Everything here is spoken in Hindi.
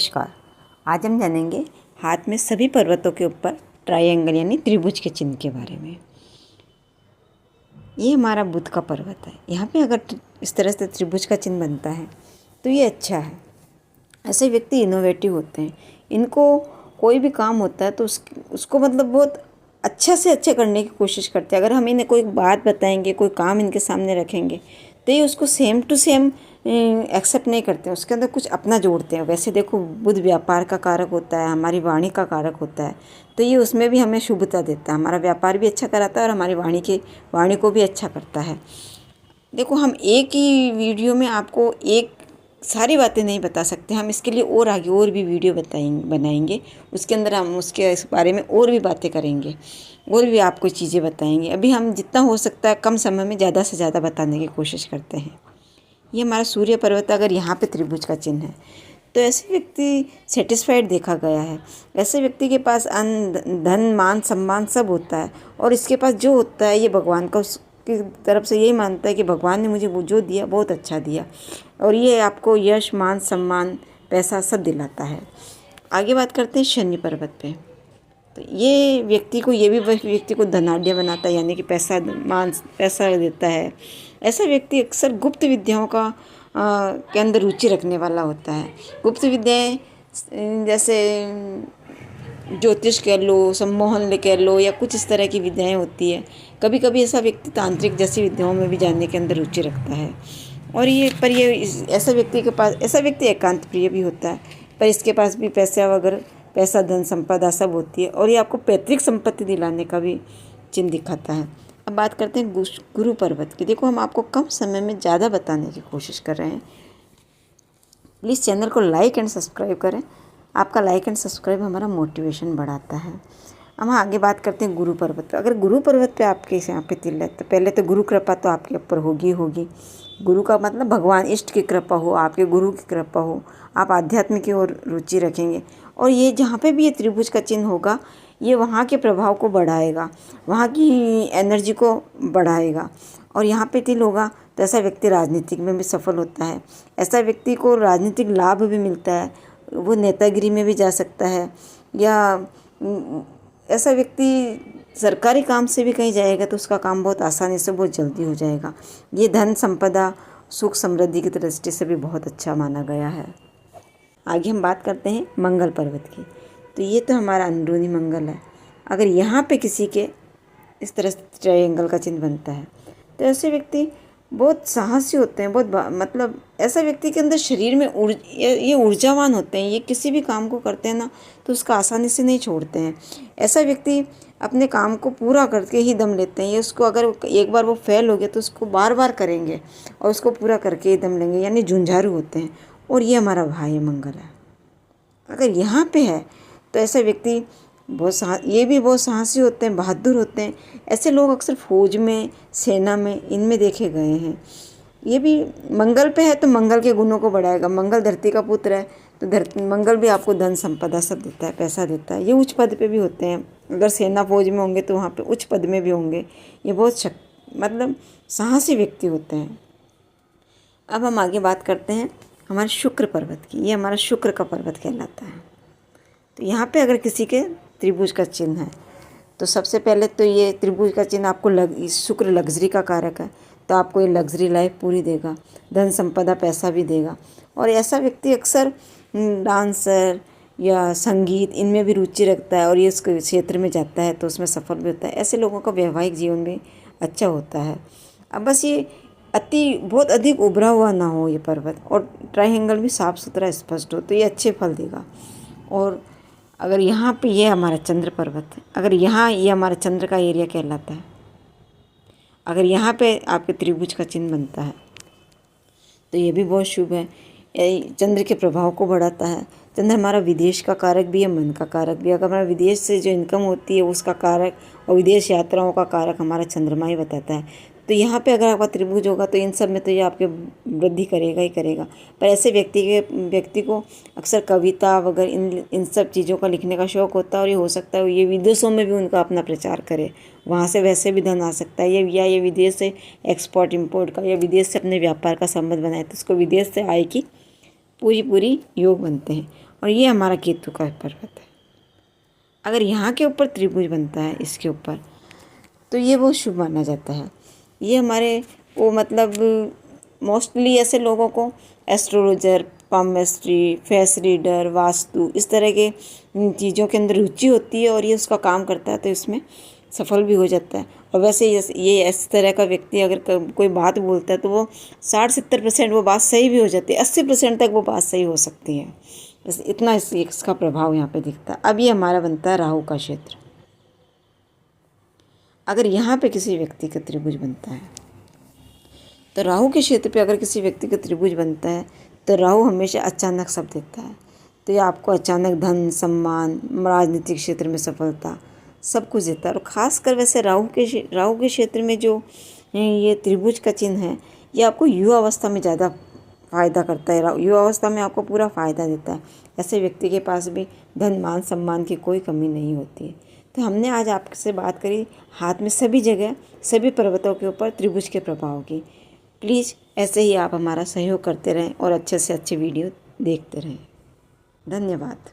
नमस्कार। आज हम जानेंगे हाथ में सभी पर्वतों के ऊपर ट्रायंगल यानी त्रिभुज के चिन्ह के बारे में। ये हमारा बुध का पर्वत है। यहाँ पे अगर इस तरह से त्रिभुज का चिन्ह बनता है तो ये अच्छा है। ऐसे व्यक्ति इनोवेटिव होते हैं। इनको कोई भी काम होता है तो उसको मतलब बहुत अच्छा से अच्छा करने की कोशिश करते हैं। अगर हम इन्हें कोई बात बताएंगे, कोई काम इनके सामने रखेंगे तो ये उसको सेम टू सेम एक्सेप्ट नहीं करते हैं, उसके अंदर कुछ अपना जोड़ते हैं। वैसे देखो, बुध व्यापार का कारक होता है, हमारी वाणी का कारक होता है, तो ये उसमें भी हमें शुभता देता है। हमारा व्यापार भी अच्छा कराता है और हमारी वाणी को भी अच्छा करता है। देखो, हम एक ही वीडियो में आपको एक सारी बातें नहीं बता सकते। हम इसके लिए और आगे और भी वीडियो बनाएंगे। उसके अंदर हम उसके इस बारे में और भी बातें करेंगे, और भी आपको चीज़ें बताएंगे। अभी हम जितना हो सकता है कम समय में ज़्यादा से ज़्यादा बताने की कोशिश करते हैं। ये हमारा सूर्य पर्वत, अगर यहाँ पे त्रिभुज का चिन्ह है तो ऐसे व्यक्ति सेटिस्फाइड देखा गया है। ऐसे व्यक्ति के पास अन्न, धन, मान, सम्मान सब होता है, और इसके पास जो होता है ये भगवान का उसकी तरफ से यही मानता है कि भगवान ने मुझे वो जो दिया बहुत अच्छा दिया, और ये आपको यश, मान, सम्मान, पैसा सब दिलाता है। आगे बात करते हैं शनि पर्वत पे। तो ये व्यक्ति को धनाढ्य बनाता है, यानी कि पैसा देता है। ऐसा व्यक्ति अक्सर गुप्त विद्याओं के अंदर रुचि रखने वाला होता है। गुप्त विद्याएं जैसे ज्योतिष कह लो, सम्मोहन कह लो, या कुछ इस तरह की विद्याएं होती है। कभी कभी ऐसा व्यक्ति तांत्रिक जैसी विद्याओं में भी जानने के अंदर रुचि रखता है। और ऐसा व्यक्ति एकांत प्रिय भी होता है, पर इसके पास भी पैसा, धन, संपदा सब होती है, और ये आपको पैतृक संपत्ति दिलाने का भी चिन्ह दिखाता है। अब बात करते हैं गुरु पर्वत की। देखो, हम आपको कम समय में ज़्यादा बताने की कोशिश कर रहे हैं। प्लीज़ चैनल को लाइक एंड सब्सक्राइब करें। आपका लाइक एंड सब्सक्राइब हमारा मोटिवेशन बढ़ाता है। हम आगे बात करते हैं गुरु पर्वत पे। अगर गुरु पर्वत पे आपके यहाँ पे तिल है तो पहले तो गुरु कृपा तो आपके ऊपर होगी। गुरु का मतलब भगवान, इष्ट की कृपा हो, आपके गुरु की कृपा हो, आप आध्यात्म की ओर रुचि रखेंगे। और ये जहाँ पे भी ये त्रिभुज का चिन्ह होगा, ये वहाँ के प्रभाव को बढ़ाएगा, वहाँ की एनर्जी को बढ़ाएगा। और यहाँ पे तिल होगा तो ऐसा व्यक्ति राजनीतिक में भी सफल होता है। ऐसा व्यक्ति को राजनीतिक लाभ भी मिलता है, वो नेतागिरी में भी जा सकता है, या ऐसा व्यक्ति सरकारी काम से भी कहीं जाएगा तो उसका काम बहुत आसानी से, बहुत जल्दी हो जाएगा। ये धन, संपदा, सुख, समृद्धि की दृष्टि से भी बहुत अच्छा माना गया है। आगे हम बात करते हैं मंगल पर्वत की। तो ये तो हमारा अंदरूनी मंगल है। अगर यहाँ पे किसी के इस तरह से ट्रायंगल का चिन्ह बनता है तो ऐसे व्यक्ति बहुत साहसी होते हैं, मतलब ऐसा व्यक्ति के अंदर शरीर में ये ऊर्जावान होते हैं। ये किसी भी काम को करते हैं ना तो उसका आसानी से नहीं छोड़ते हैं। ऐसा व्यक्ति अपने काम को पूरा करके ही दम लेते हैं। ये उसको अगर एक बार वो फेल हो गया तो उसको बार बार करेंगे और उसको पूरा करके ही दम लेंगे, यानी झुंझारू होते हैं। और ये हमारा भाई मंगल है। अगर यहाँ पे है तो ऐसा व्यक्ति ये भी बहुत साहसी होते हैं, बहादुर होते हैं। ऐसे लोग अक्सर फौज में, सेना में, इनमें देखे गए हैं। ये भी मंगल पे है तो मंगल के गुणों को बढ़ाएगा। मंगल धरती का पुत्र है तो मंगल भी आपको धन, संपदा सब देता है, पैसा देता है। ये उच्च पद पे भी होते हैं। अगर सेना फौज में होंगे तो वहाँ पे उच्च पद में भी होंगे। ये बहुत मतलब साहसी व्यक्ति होते हैं। अब हम आगे बात करते हैं हमारे शुक्र पर्वत की। ये हमारा शुक्र का पर्वत कहलाता है। तो यहाँ पे अगर किसी के त्रिभुज का चिन्ह है तो सबसे पहले तो ये त्रिभुज का चिन्ह आपको शुक्र लग्जरी का कारक है, तो आपको ये लग्जरी लाइफ पूरी देगा, धन, संपदा, पैसा भी देगा। और ऐसा व्यक्ति अक्सर डांसर या संगीत इनमें भी रुचि रखता है, और ये उस क्षेत्र में जाता है तो उसमें सफल भी होता है। ऐसे लोगों का वैवाहिक जीवन भी अच्छा होता है। अब बस ये बहुत अधिक उभरा हुआ ना हो ये पर्वत, और ट्रायंगल भी साफ सुथरा स्पष्ट हो, तो ये अच्छे फल देगा। और अगर यहाँ पे ये हमारा चंद्र पर्वत है, अगर यहाँ ये हमारा चंद्र का एरिया कहलाता है, अगर यहाँ पे आपके त्रिभुज का चिन्ह बनता है तो ये भी बहुत शुभ है। चंद्र के प्रभाव को बढ़ाता है। चंद्र हमारा विदेश का कारक भी है, मन का कारक भी है। अगर हमारा विदेश से जो इनकम होती है उसका कारक, और विदेश यात्राओं का कारक हमारा चंद्रमा ही बताता है। तो यहाँ पे अगर आपका त्रिभुज होगा तो इन सब में तो ये आपके वृद्धि करेगा ही करेगा। पर ऐसे व्यक्ति को अक्सर कविता वगैरह इन सब चीज़ों का लिखने का शौक़ होता है, और ये हो सकता है ये विदेशों में भी उनका अपना प्रचार करे, वहाँ से वैसे भी धन आ सकता है। ये विदेश से एक्सपोर्ट इम्पोर्ट का, या विदेश से अपने व्यापार का संबंध बनाए तो उसको विदेश से आय की पूरी योग बनते हैं। और ये हमारा केतु का पर्वत है। अगर यहाँ के ऊपर त्रिभुज बनता है इसके ऊपर, तो ये बहुत शुभ माना जाता है। ये हमारे को मतलब मोस्टली ऐसे लोगों को astrologer, palmistry, face reader, vastu, इस तरह के चीज़ों के अंदर रुचि होती है और ये उसका काम करता है, तो इसमें सफल भी हो जाता है। और वैसे ये इस तरह का व्यक्ति अगर कोई बात बोलता है तो वो 60-70% वो बात सही भी हो जाती है, 80% तक वो बात सही हो सकती है। इतना इसका प्रभाव यहाँ पे दिखता है। अब ये हमारा बनता है राहु का क्षेत्र। अगर यहाँ पे किसी व्यक्ति का त्रिभुज बनता है, तो राहु के क्षेत्र पे अगर किसी व्यक्ति का त्रिभुज बनता है तो राहु हमेशा अचानक सब देता है। तो ये आपको अचानक धन, सम्मान, राजनीतिक क्षेत्र में सफलता, सब कुछ देता है। और ख़ासकर वैसे राहु के क्षेत्र में जो ये त्रिभुज का चिन्ह है, ये आपको युवा अवस्था में ज़्यादा फ़ायदा करता है। युवा अवस्था में आपको पूरा फ़ायदा देता है। ऐसे व्यक्ति के पास भी धन, मान, सम्मान की कोई कमी नहीं होती है। तो हमने आज आपसे बात करी हाथ में सभी जगह, सभी पर्वतों के ऊपर त्रिभुज के प्रभाव की। प्लीज़ ऐसे ही आप हमारा सहयोग करते रहें और अच्छे से अच्छे वीडियो देखते रहें। धन्यवाद।